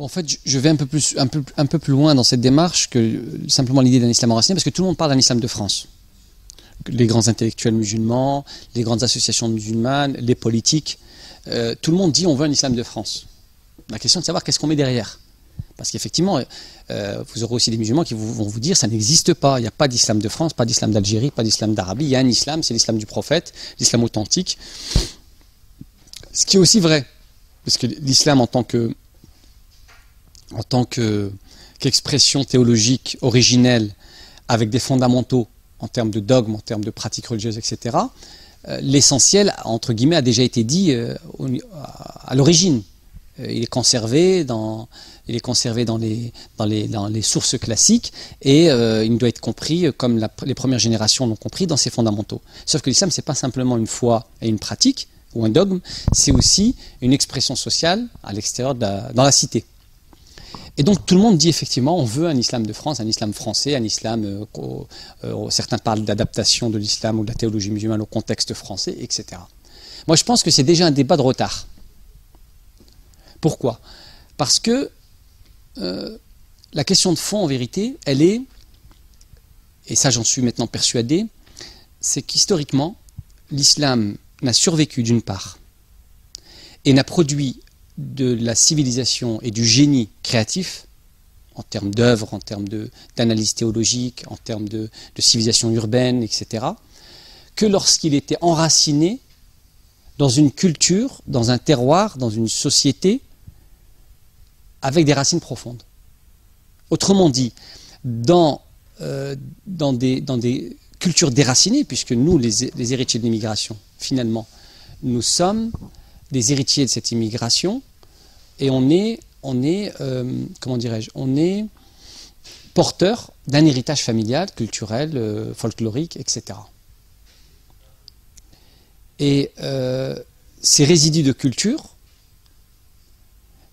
En fait, je vais un peu plus loin dans cette démarche que simplement l'idée d'un islam enraciné, parce que tout le monde parle d'un islam de France. Les grands intellectuels musulmans, les grandes associations musulmanes, les politiques, tout le monde dit on veut un islam de France. La question est de savoir qu'est-ce qu'on met derrière. Parce qu'effectivement, vous aurez aussi des musulmans qui vont vous dire ça n'existe pas, il n'y a pas d'islam de France, pas d'islam d'Algérie, pas d'islam d'Arabie, il y a un islam, c'est l'islam du prophète, l'islam authentique. Ce qui est aussi vrai, parce que l'islam en tant qu'expression théologique originelle, avec des fondamentaux en termes de dogmes, en termes de pratiques religieuses, etc., l'essentiel, entre guillemets, a déjà été dit à l'origine. Il est conservé dans les sources classiques et il doit être compris comme les premières générations l'ont compris dans ses fondamentaux. Sauf que l'islam, ce n'est pas simplement une foi et une pratique ou un dogme, c'est aussi une expression sociale à l'extérieur dans la cité. Et donc tout le monde dit effectivement on veut un islam de France, un islam français, un islam, certains parlent d'adaptation de l'islam ou de la théologie musulmane au contexte français, etc. Moi je pense que c'est déjà un débat de retard. Pourquoi? Parce que la question de fond en vérité, elle est, et ça j'en suis maintenant persuadé, c'est qu'historiquement l'islam n'a survécu d'une part et n'a produit de la civilisation et du génie créatif, en termes d'œuvres, en termes d'analyse théologique, en termes de civilisation urbaine, etc., que lorsqu'il était enraciné dans une culture, dans un terroir, dans une société, avec des racines profondes. Autrement dit, dans des cultures déracinées, puisque nous, les héritiers de l'immigration, finalement, nous sommes des héritiers de cette immigration, et on est porteur d'un héritage familial, culturel, folklorique, etc. Et ces résidus de culture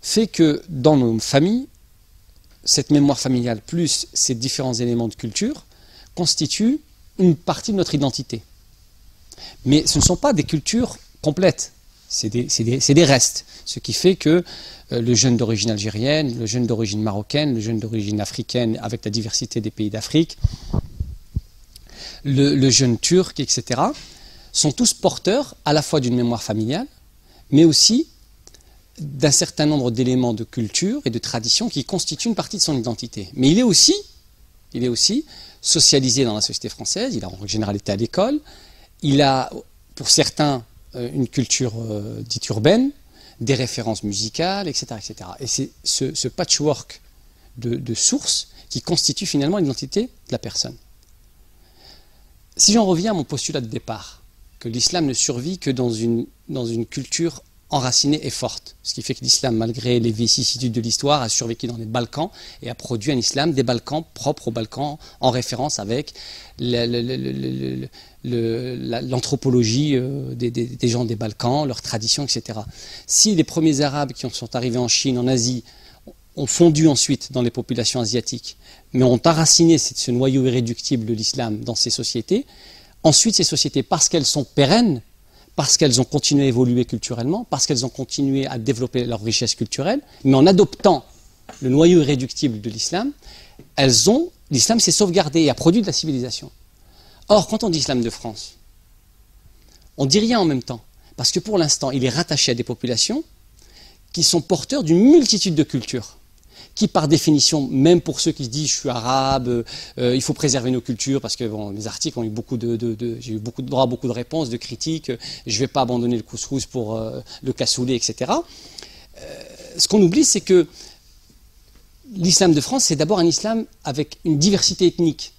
fait que dans nos familles, cette mémoire familiale plus ces différents éléments de culture constituent une partie de notre identité. Mais ce ne sont pas des cultures complètes. C'est des restes, ce qui fait que le jeune d'origine algérienne, le jeune d'origine marocaine, le jeune d'origine africaine avec la diversité des pays d'Afrique, le jeune turc, etc., sont tous porteurs à la fois d'une mémoire familiale, mais aussi d'un certain nombre d'éléments de culture et de tradition qui constituent une partie de son identité. Mais il est aussi socialisé dans la société française, il a en général été à l'école, il a, pour certains, une culture dite urbaine, des références musicales, etc. etc. Et c'est ce patchwork de sources qui constitue finalement l'identité de la personne. Si j'en reviens à mon postulat de départ, que l'islam ne survit que dans une culture enracinée et forte, ce qui fait que l'islam, malgré les vicissitudes de l'histoire, a survécu dans les Balkans et a produit un islam des Balkans, propre aux Balkans, en référence avec l'anthropologie des gens des Balkans, leurs traditions, etc. Si les premiers Arabes qui sont arrivés en Chine, en Asie, ont fondu ensuite dans les populations asiatiques, mais ont enraciné ce noyau irréductible de l'islam dans ces sociétés, ensuite ces sociétés, parce qu'elles sont pérennes, parce qu'elles ont continué à évoluer culturellement, parce qu'elles ont continué à développer leur richesse culturelle, mais en adoptant le noyau irréductible de l'islam, l'islam s'est sauvegardé et a produit de la civilisation. Or, quand on dit islam de France, on ne dit rien en même temps, parce que pour l'instant, il est rattaché à des populations qui sont porteurs d'une multitude de cultures, qui par définition, même pour ceux qui se disent je suis arabe, il faut préserver nos cultures, parce que bon, les articles ont eu j'ai eu beaucoup de droits, beaucoup de réponses, de critiques, je ne vais pas abandonner le couscous pour le cassoulet, etc. Ce qu'on oublie, c'est que l'islam de France, c'est d'abord un islam avec une diversité ethnique,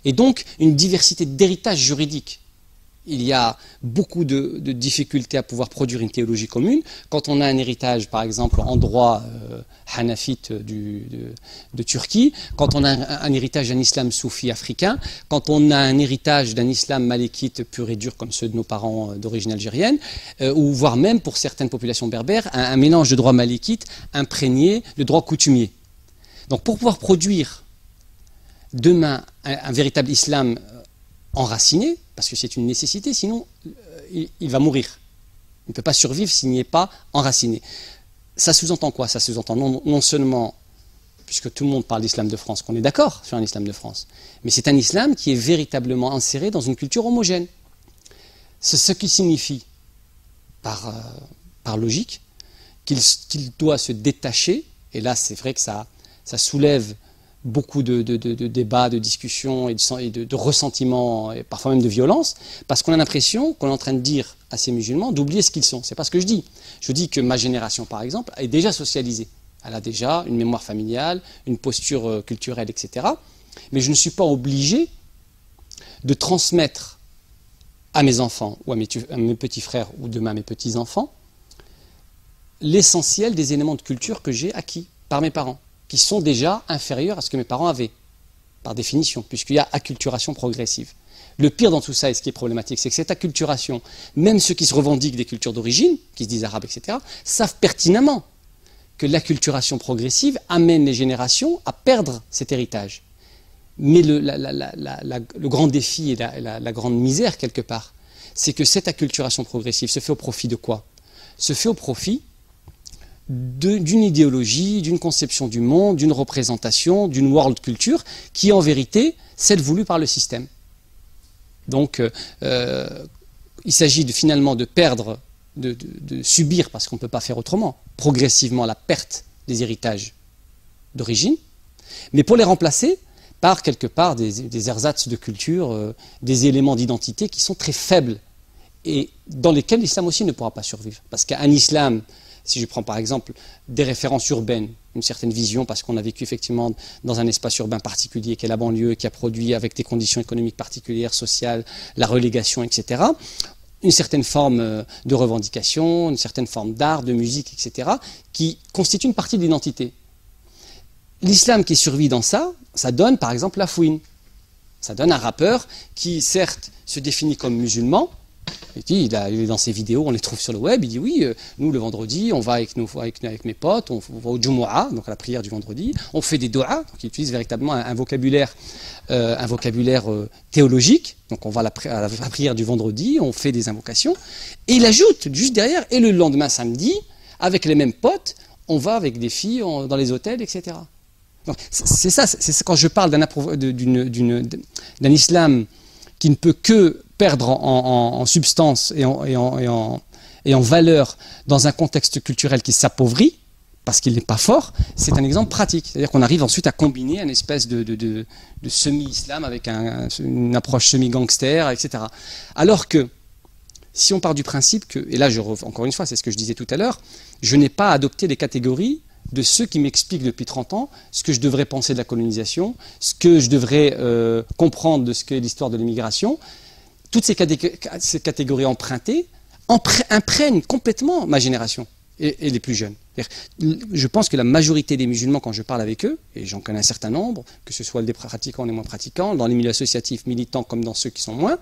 et donc une diversité d'héritage juridique. Il y a beaucoup de difficultés à pouvoir produire une théologie commune. Quand on a un héritage, par exemple, en droit hanafite de Turquie, quand on a un héritage d'un islam soufi africain, quand on a un héritage d'un islam malékite pur et dur comme ceux de nos parents d'origine algérienne, ou voire même pour certaines populations berbères, un mélange de droit malékite imprégné de droit coutumier. Donc pour pouvoir produire demain un véritable islam enraciné, parce que c'est une nécessité, sinon il va mourir. Il ne peut pas survivre s'il n'y est pas enraciné. Ça sous-entend quoi? Ça sous-entend non seulement, puisque tout le monde parle d'islam de France, qu'on est d'accord sur un islam de France, mais c'est un islam qui est véritablement inséré dans une culture homogène. C'est ce qui signifie, par logique, qu'il doit se détacher, et là c'est vrai que ça soulève beaucoup de débats, de discussions et de ressentiments, et parfois même de violence, parce qu'on a l'impression qu'on est en train de dire à ces musulmans d'oublier ce qu'ils sont. C'est pas ce que je dis. Je dis que ma génération, par exemple, est déjà socialisée. Elle a déjà une mémoire familiale, une posture culturelle, etc. Mais je ne suis pas obligé de transmettre à mes enfants, ou à mes petits frères, ou demain à mes petits-enfants, l'essentiel des éléments de culture que j'ai acquis par mes parents, qui sont déjà inférieurs à ce que mes parents avaient, par définition, puisqu'il y a acculturation progressive. Le pire dans tout ça, et ce qui est problématique, c'est que cette acculturation, même ceux qui se revendiquent des cultures d'origine, qui se disent arabes, etc., savent pertinemment que l'acculturation progressive amène les générations à perdre cet héritage. Mais le grand défi et la grande misère, quelque part, c'est que cette acculturation progressive se fait au profit de quoi? Se fait au profit d'une idéologie, d'une conception du monde, d'une représentation, d'une world culture, qui est en vérité celle voulue par le système. Donc, il s'agit finalement de perdre, de subir, parce qu'on ne peut pas faire autrement, progressivement la perte des héritages d'origine, mais pour les remplacer par quelque part des ersatz de culture, des éléments d'identité qui sont très faibles et dans lesquels l'islam aussi ne pourra pas survivre. Parce qu'un islam, si je prends par exemple des références urbaines, une certaine vision, parce qu'on a vécu effectivement dans un espace urbain particulier qui est la banlieue, qui a produit avec des conditions économiques particulières, sociales, la relégation, etc., une certaine forme de revendication, une certaine forme d'art, de musique, etc., qui constitue une partie de l'identité. L'islam qui survit dans ça, ça donne par exemple la fouine. Ça donne un rappeur qui certes se définit comme musulman, il est dans ses vidéos, on les trouve sur le web, il dit oui, nous le vendredi, on va avec mes potes, on va au Jumu'ah, donc à la prière du vendredi, on fait des do'as, donc il utilise véritablement un vocabulaire théologique, donc on va à la prière du vendredi, on fait des invocations, et il ajoute juste derrière, et le lendemain samedi, avec les mêmes potes, on va avec des filles dans les hôtels, etc. Donc c'est ça, quand je parle d'un islam qui ne peut que perdre en substance et en valeur dans un contexte culturel qui s'appauvrit, parce qu'il n'est pas fort, c'est un exemple pratique. C'est-à-dire qu'on arrive ensuite à combiner une espèce de semi-islam avec une approche semi-gangster, etc. Alors que, si on part du principe que, et là, encore une fois, c'est ce que je disais tout à l'heure, je n'ai pas adopté les catégories de ceux qui m'expliquent depuis 30 ans ce que je devrais penser de la colonisation, ce que je devrais comprendre de ce qu'est l'histoire de l'immigration. Toutes ces catégories empruntées imprègnent complètement ma génération et les plus jeunes. Je pense que la majorité des musulmans, quand je parle avec eux, et j'en connais un certain nombre, que ce soit des pratiquants ou des moins pratiquants, dans les milieux associatifs, militants comme dans ceux qui sont moins,